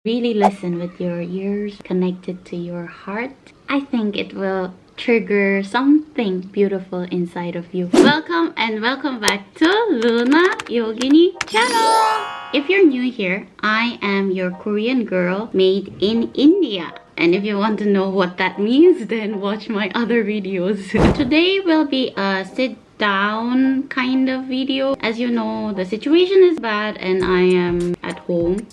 really listen with your ears connected to your heart, I think it will trigger something beautiful inside of you. Welcome and welcome back to Luna Yogini channel. If you're new here, I am your Korean girl made in India. And if you want to know what that means, then watch my other videos. Today will be a sit down kind of video. As you know, the situation is bad and I am at home.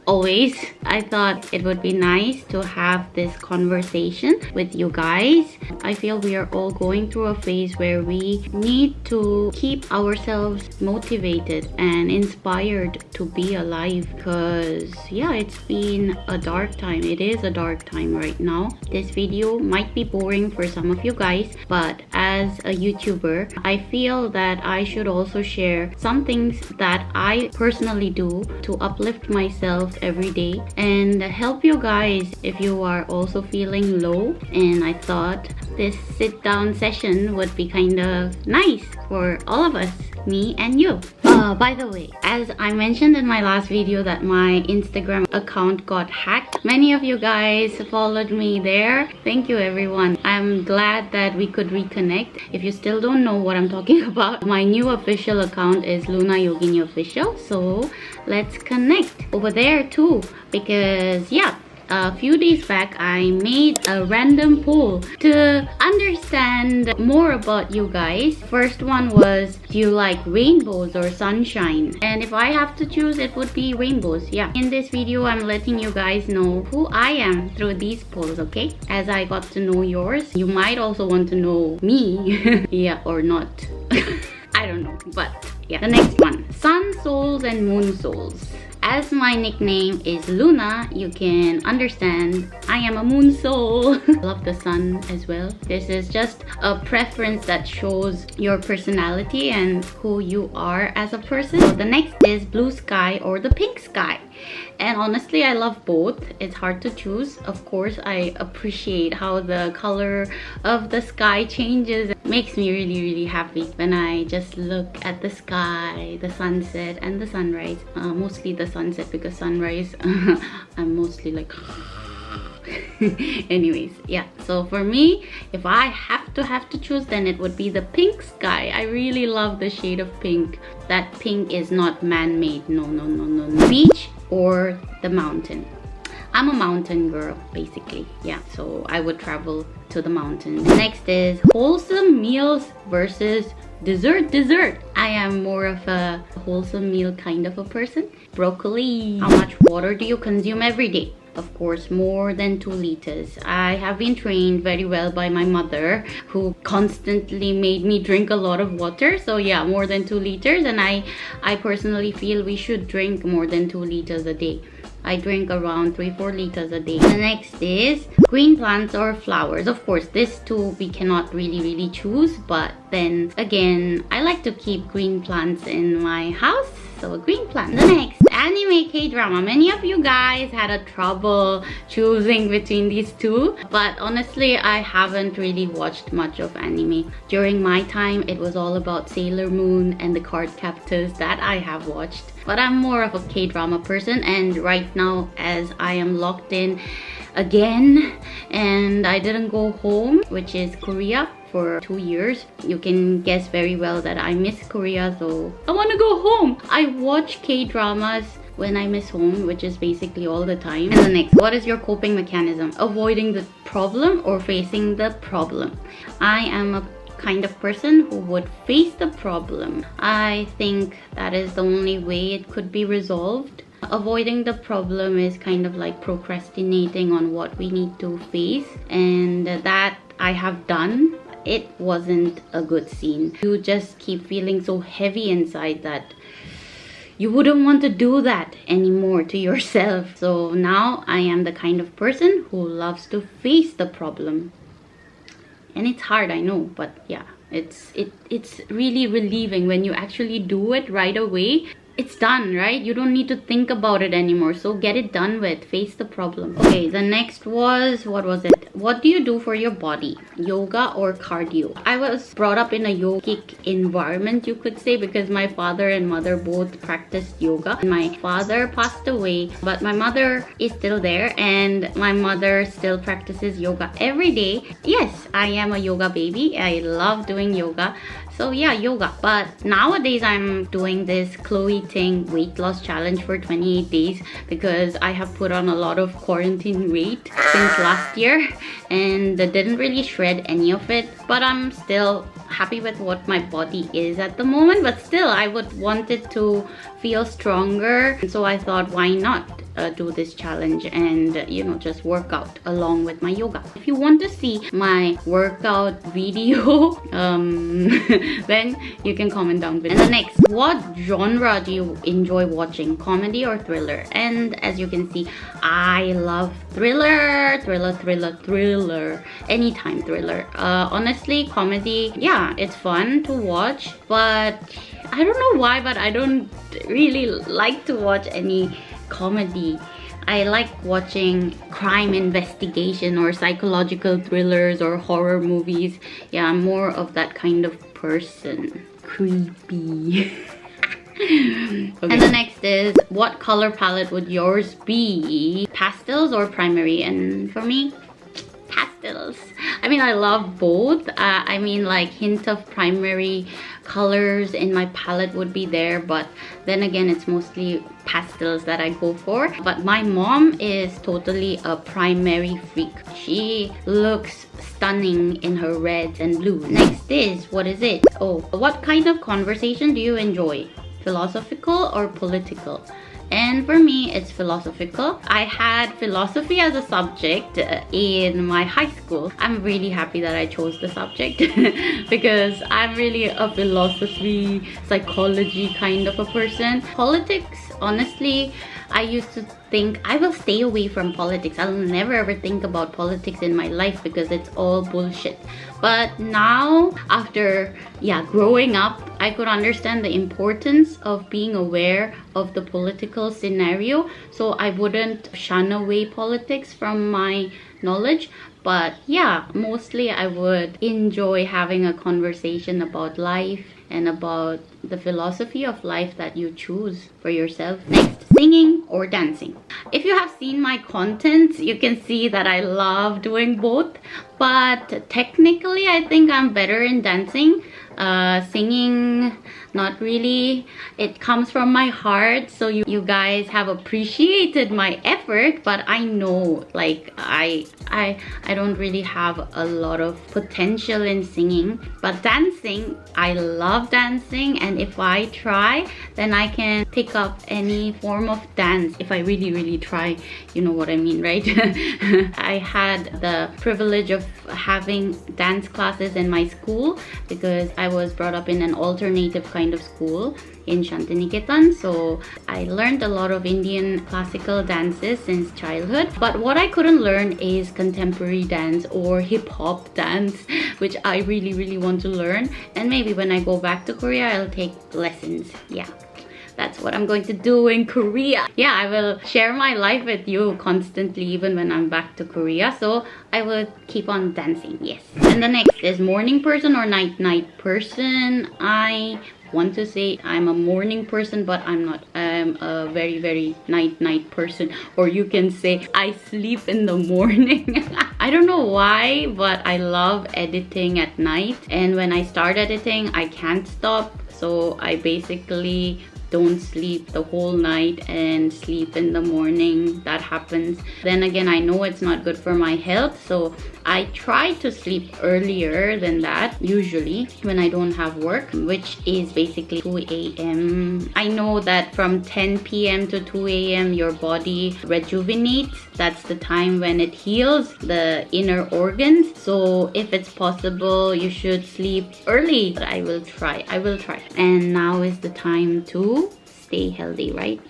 Always, I thought it would be nice to have this conversation with you guys. I feel we are all going through a phase where we need to keep ourselves motivated and inspired to be alive, because yeah, it's been a dark time. It is a dark time right now. This video might be boring for some of you guys, but as a YouTuber, I feel that I should also share some things that I personally do to uplift myself every day and help you guys if you are also feeling low. And I thought this sit down session would be kind of nice for all of us, me and you. By the way, as I mentioned in my last video that my Instagram account got hacked, many of you guys followed me there. Thank you everyone. I'm glad that we could reconnect. If you still don't know what I'm talking about, my new official account is Luna Yogini Official, so let's connect over there too, because yeah, a few days back I made a random poll to understand more about you guys. First one was, do you like rainbows or sunshine? And if I have to choose, it would be rainbows. Yeah, in this video I'm letting you guys know who I am through these polls, okay? As I got to know yours, you might also want to know me. Yeah, or not. I don't know, but yeah. The next one, sun souls and moon souls. As my nickname is Luna, you can understand I am a moon soul. Love the sun as well. This is just a preference that shows your personality and who you are as a person. So the next is blue sky or the pink sky. And honestly, I love both. It's hard to choose. Of course, I appreciate how the color of the sky changes. It makes me really happy when I just look at the sky, the sunset and the sunrise. Mostly the sunset, because sunrise I'm mostly like anyways, yeah. So for me, if I have to choose, then it would be the pink sky. I really love the shade of pink. That pink is not man-made. No. Beach or the mountain. I'm a mountain girl basically, yeah, so I would travel to the mountains. Next is wholesome meals versus dessert. I am more of a wholesome meal kind of a person. Broccoli. How much water do you consume every day? Of course, more than 2 liters. I have been trained very well by my mother, who constantly made me drink a lot of water. So yeah, more than 2 liters. And I personally feel we should drink more than 2 liters a day. I drink around 3-4 liters a day. The next is green plants or flowers. Of course, this too we cannot really choose, but then again, I like to keep green plants in my house, so a green plant. The next, anime, K-drama. Many of you guys had a trouble choosing between these two, but honestly, I haven't really watched much of anime. During my time, it was all about Sailor Moon and the card captors that I have watched. But I'm more of a K-drama person, and right now, as I am locked in again and I didn't go home, which is Korea, for 2 years, you can guess very well that I miss Korea, so I want to go home. I watch K-dramas when I miss home, which is basically all the time. And the next, what is your coping mechanism? Avoiding the problem or facing the problem? I am a kind of person who would face the problem. I think that is the only way it could be resolved. Avoiding the problem is kind of like procrastinating on what we need to face, and that I have done. It wasn't a good scene. You just keep feeling so heavy inside that you wouldn't want to do that anymore to yourself. So now I am the kind of person who loves to face the problem. And it's hard, I know, but yeah, it's really relieving when you actually do it right away. it's done, right? You don't need to think about it anymore. So get it done with. Face the problem. Okay, the next was, what was it? What do you do for your body? Yoga or cardio? I was brought up in a yogic environment, you could say, because my father and mother both practiced yoga. My father passed away, but my mother is still there, and my mother still practices yoga every day. Yes, I am a yoga baby. I love doing yoga. So yeah, yoga. But nowadays I'm doing this Chloe Ting weight loss challenge for 28 days because I have put on a lot of quarantine weight since last year and didn't really shred any of it. But I'm still happy with what my body is at the moment. But still, I would want it to feel stronger. So I thought, why not do this challenge and just work out along with my yoga. If you want to see my workout video, then you can comment down below. And the next, what genre do you enjoy watching? Comedy or thriller? And as you can see, I love thriller. Anytime thriller. Honestly, comedy, yeah, it's fun to watch, but I don't know why, but I don't really like to watch any comedy. I like watching crime investigation or psychological thrillers or horror movies. Yeah, I'm more of that kind of person. Creepy. Okay. And the next is, what color palette would yours be? Pastels or primary? And for me, pastels. I mean, I love both. I mean, like, hint of primary colors in my palette would be there, but then again, it's mostly pastels that I go for. But my mom is totally a primary freak. She looks stunning in her reds and blues. Next is, what is it? Oh, what kind of conversation do you enjoy? Philosophical or political? And for me, it's philosophical. I had philosophy as a subject in my high school. I'm really happy that I chose the subject because I'm really a philosophy, psychology kind of a person. Politics, honestly, I used to think I will stay away from politics. I'll never ever think about politics in my life because it's all bullshit. But now, after growing up, I could understand the importance of being aware of the political scenario. So I wouldn't shun away politics from my knowledge. But yeah, mostly I would enjoy having a conversation about life and about the philosophy of life that you choose for yourself. Next, singing or dancing? If you have seen my content, you can see that I love doing both, but technically I think I'm better in dancing. Singing, not really. It comes from my heart, so you guys have appreciated my effort, but I know, like, I don't really have a lot of potential in singing. But dancing, I love dancing, and if I try, then I can pick up any form of dance if I really try. You know what I mean, right? I had the privilege of having dance classes in my school because I was brought up in an alternative kind of school in Shantiniketan. So I learned a lot of Indian classical dances since childhood. But what I couldn't learn is contemporary dance or hip-hop dance, which I really want to learn. And maybe when I go back to Korea, I'll take lessons. Yeah. That's what I'm going to do in Korea. Yeah, I will share my life with you constantly even when I'm back to Korea. So I will keep on dancing, yes. And the next is morning person or night person. I want to say I'm a morning person, but I'm not. I'm a very night person. Or you can say I sleep in the morning. I don't know why, but I love editing at night. And when I start editing, I can't stop. So I basically don't sleep the whole night and sleep in the morning. That happens. Then again, I know it's not good for my health, so I try to sleep earlier than that, usually when I don't have work, which is basically 2 a.m. I know that from 10 p.m. to 2 a.m. your body rejuvenates. That's the time when it heals the inner organs. So if it's possible, you should sleep early. But I will try. And now is the time to stay healthy, right?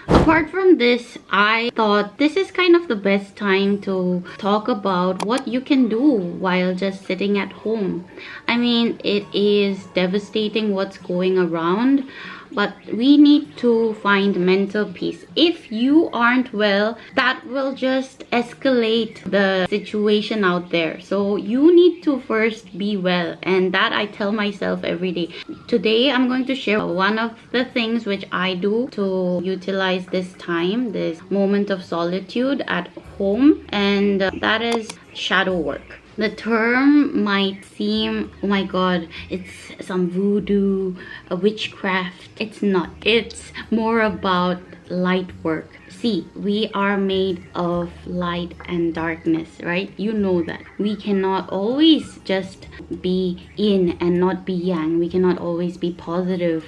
Apart from this, I thought this is kind of the best time to talk about what you can do while just sitting at home. I mean, it is devastating what's going around, but we need to find mental peace. If you aren't well, that will just escalate the situation out there. So you need to first be well, and that I tell myself every day. Today I'm going to share one of the things which I do to utilize this time, this moment of solitude at home, and that is shadow work. The term might seem, oh my god, it's some voodoo, a witchcraft. It's not. It's more about light work. See, we are made of light and darkness, right? You know that. We cannot always just be yin and not be yang. We cannot always be positive.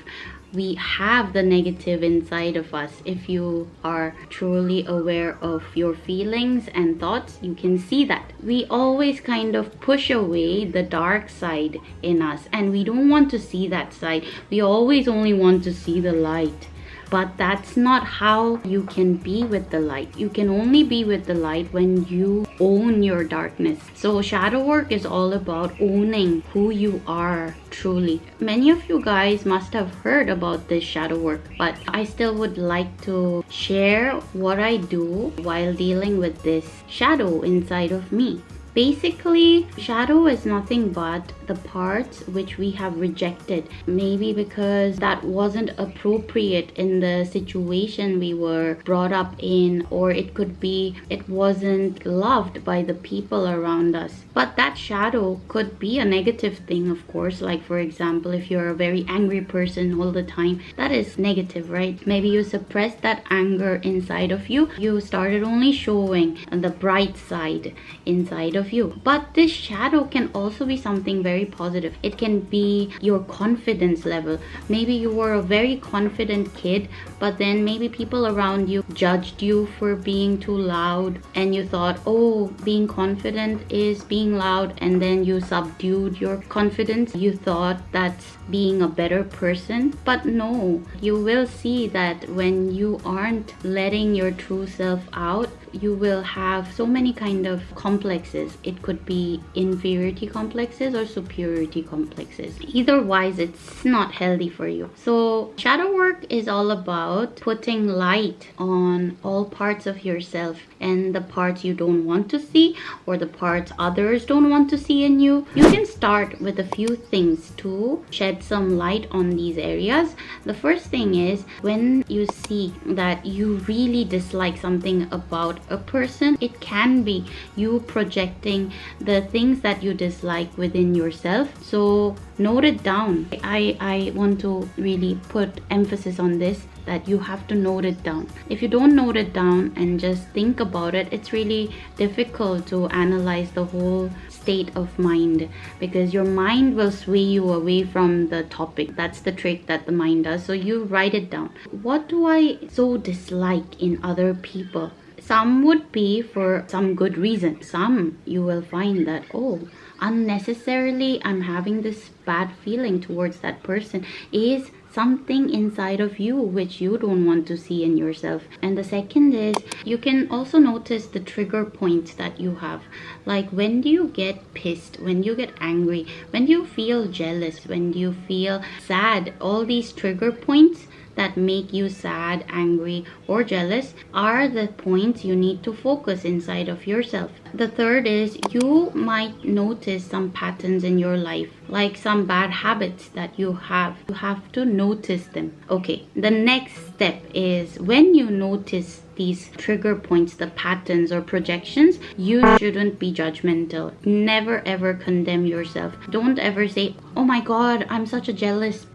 We have the negative inside of us. If you are truly aware of your feelings and thoughts, you can see that. We always kind of push away the dark side in us, and we don't want to see that side. We always only want to see the light. But that's not how you can be with the light. You can only be with the light when you own your darkness. So shadow work is all about owning who you are truly. Many of you guys must have heard about this shadow work, but I still would like to share what I do while dealing with this shadow inside of me. Basically, shadow is nothing but the parts which we have rejected. Maybe because that wasn't appropriate in the situation we were brought up in, or it could be it wasn't loved by the people around us. But that shadow could be a negative thing, of course. Like for example, if you're a very angry person all the time, that is negative, right? Maybe you suppressed that anger inside of you. You started only showing the bright side inside of you. But this shadow can also be something very positive. It can be your confidence level. Maybe you were a very confident kid, but then maybe people around you judged you for being too loud, and you thought, oh, being confident is being loud, and then you subdued your confidence. You thought that's being a better person. But no, you will see that when you aren't letting your true self out, you will have so many kind of complexes. It could be inferiority complexes or superiority complexes. Either wise, it's not healthy for you. So shadow work is all about putting light on all parts of yourself, and the parts you don't want to see, or the parts others don't want to see in you. You can start with a few things to shed some light on these areas. The first thing is, when you see that you really dislike something about a person, it can be you projecting the things that you dislike within yourself. So note it down. I want to really put emphasis on this, that you have to note it down. If you don't note it down and just think about it, it's really difficult to analyze the whole state of mind, because your mind will sway you away from the topic. That's the trick that the mind does. So you write it down. What do I so dislike in other people? Some would be for some good reason. Some you will find that, oh, unnecessarily I'm having this bad feeling towards that person is something inside of you which you don't want to see in yourself. And the second is, you can also notice the trigger points that you have. Like, when do you get pissed? When you get angry? When do you feel jealous? When do you feel sad? All these trigger points that make you sad, angry, or jealous are the points you need to focus inside of yourself. The third is, you might notice some patterns in your life, like some bad habits that you have. You have to notice them. Okay, the next step is, when you notice these trigger points, the patterns or projections, you shouldn't be judgmental. Never ever condemn yourself. Don't ever say, oh my god, I'm such a jealous,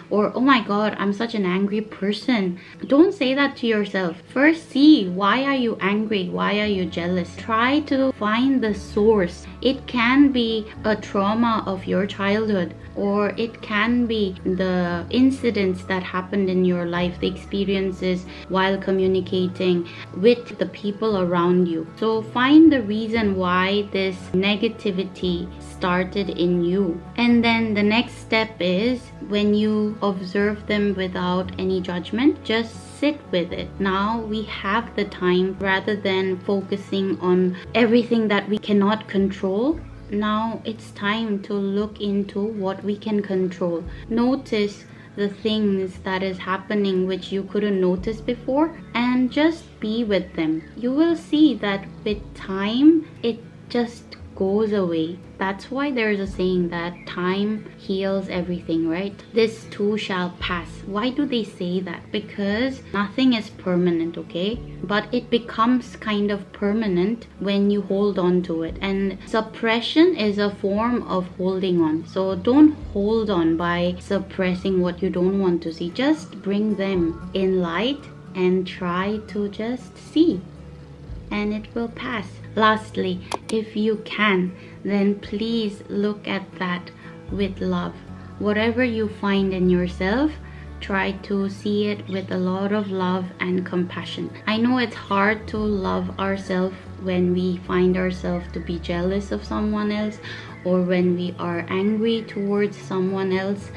or oh my god, I'm such an angry person. Don't say that to yourself. First, see, why are you angry? Why are you jealous? Try to find the source. It can be a trauma of your childhood, or it can be the incidents that happened in your life, the experiences while communicating with the people around you. So find the reason why this negativity started in you. And then the next step is, when you observe them without any judgment, just sit with it. Now we have the time, rather than focusing on everything that we cannot control. Now it's time to look into what we can control. Notice the things that is happening which you couldn't notice before, and just be with them. You will see that with time it just goes away. That's why there's a saying that time heals everything, right? This too shall pass. Why do they say that? Because nothing is permanent, okay? But it becomes kind of permanent when you hold on to it. And suppression is a form of holding on. So don't hold on by suppressing what you don't want to see. Just bring them in light and try to just see, and it will pass. Lastly, if you can, then please look at that with love. Whatever you find in yourself, try to see it with a lot of love and compassion. I know it's hard to love ourselves when we find ourselves to be jealous of someone else, or when we are angry towards someone else,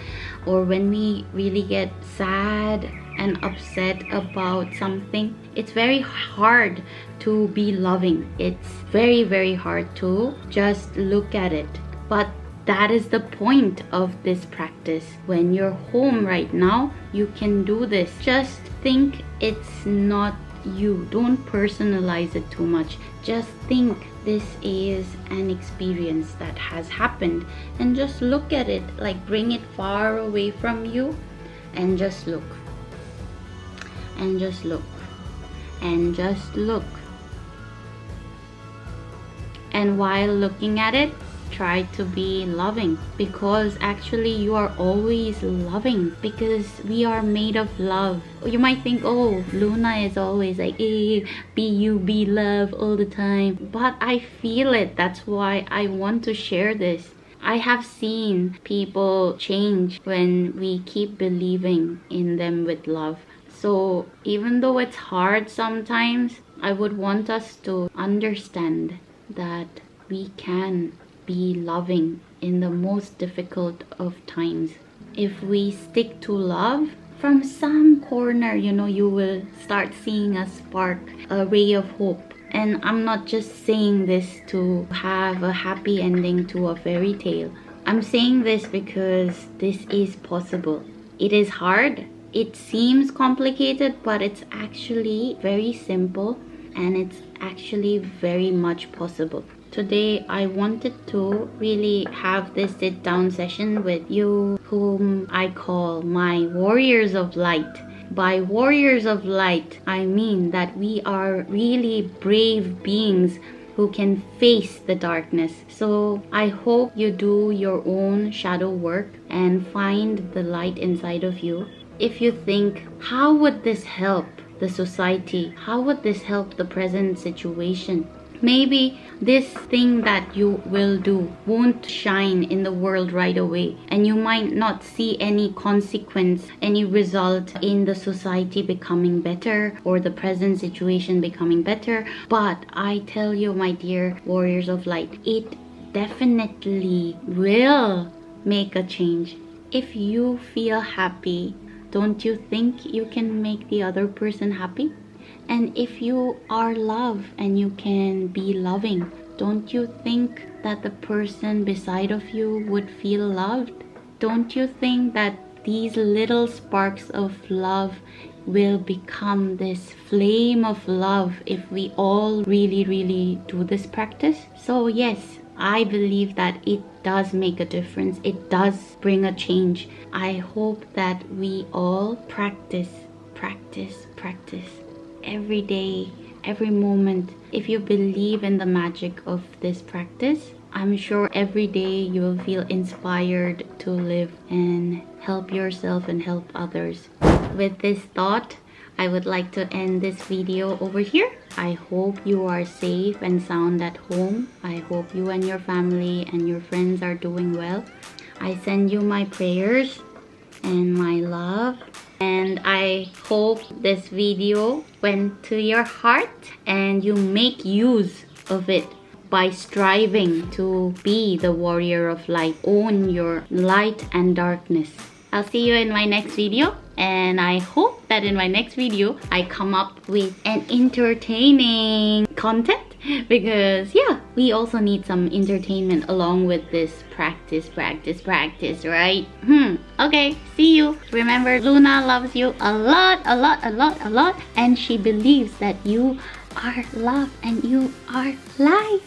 or when we really get sad and upset about something. It's very hard to be loving. It's very, very hard to just look at it. But that is the point of this practice. When you're home right now, you can do this. Just think it's not you. Don't personalize it too much. Just think this is an experience that has happened, and just look at it, like bring it far away from you, and just look. And just look. And just look. And while looking at it, try to be loving, because actually you are always loving, because we are made of love. You might think, oh, Luna is always like, be you, be love all the time. But I feel it. That's why I want to share this. I have seen people change when we keep believing in them with love. So even though it's hard sometimes, I would want us to understand that we can be loving in the most difficult of times. If we stick to love, from some corner, you will start seeing a spark, a ray of hope. And I'm not just saying this to have a happy ending to a fairy tale. I'm saying this because this is possible. It is hard. It seems complicated, but it's actually very simple, and it's actually very much possible. Today, I wanted to really have this sit-down session with you, whom I call my warriors of light. By warriors of light, I mean that we are really brave beings who can face the darkness. So I hope you do your own shadow work and find the light inside of you. If you think, how would this help the society? How would this help the present situation? Maybe this thing that you will do won't shine in the world right away, and you might not see any consequence, any result in the society becoming better or the present situation becoming better. But I tell you, my dear warriors of light, it definitely will make a change. If you feel happy, don't you think you can make the other person happy? And if you are love and you can be loving, don't you think that the person beside of you would feel loved? Don't you think that these little sparks of love will become this flame of love if we all really, really do this practice? So yes, I believe that it does make a difference. It does bring a change. I hope that we all practice every day, every moment. If you believe in the magic of this practice, I'm sure every day you will feel inspired to live and help yourself and help others. With this thought, I would like to end this video over here. I hope you are safe and sound at home. I hope you and your family and your friends are doing well. I send you my prayers and my love. And I hope this video went to your heart and you make use of it by striving to be the warrior of light. Own your light and darkness. I'll see you in my next video, and I hope that in my next video I come up with an entertaining content, because yeah, we also need some entertainment along with this practice, right? Okay, see you. Remember, Luna loves you a lot, and she believes that you are loved and you are liked.